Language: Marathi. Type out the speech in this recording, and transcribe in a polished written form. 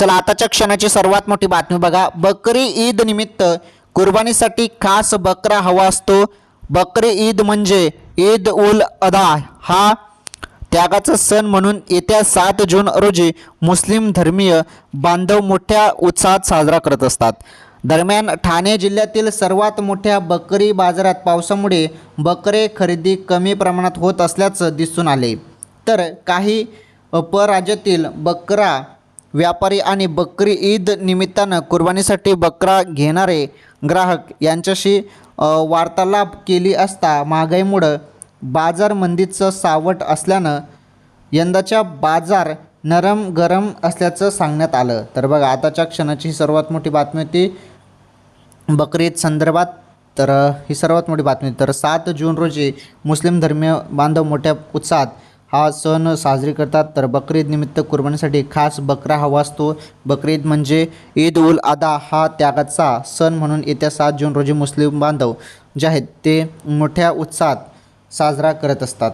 चला आताच्या क्षणाची सर्वात मोठी बातमी बघा। बकरी ईद निमित्त कुर्बानीसाठी खास बकरा हवा असतो। बकरी ईद म्हणजे ईद उल अधा हा त्यागाचा सण म्हणून येत्या 7 जून रोजी मुस्लिम धर्मीय बांधव मोठ्या उत्साहात साजरा करत असतात। दरम्यान ठाणे जिल्ह्यातील सर्वात मोठ्या बकरी बाजारात पावसामुळे बकरे खरेदी कमी प्रमाणात होत असल्याचं दिसून आले। तर काही परराज्यातील बकरा व्यापारी आणि बकरी ईद निमित्तानं कुर्बानीसाठी बकरा घेणारे ग्राहक यांच्याशी वार्तालाप केली असता महागाईमुळे बाजार मंदीचं सावट असल्यानं यंदाचा बाजार नरम गरम असल्याचं सांगण्यात आलं। तर बघा आताच्या क्षणाची सर्वात मोठी बातमी होती बकरी ईद संदर्भात। तर ही सर्वात मोठी बातमी। तर 7 जून रोजी मुस्लिम धर्मीय बांधव मोठ्या उत्साहात हा सण साजरी करतात। तर बकरी ईद निमित्त कुर्बानीसाठी खास बकरा हवा असतो। बकरी ईद म्हणजे ईद उल अधा हा त्यागाचा सण म्हणून येत्या 7 जून रोजी मुस्लिम बांधव जे आहेत ते मोठ्या उत्साहात साजरा करत असतात।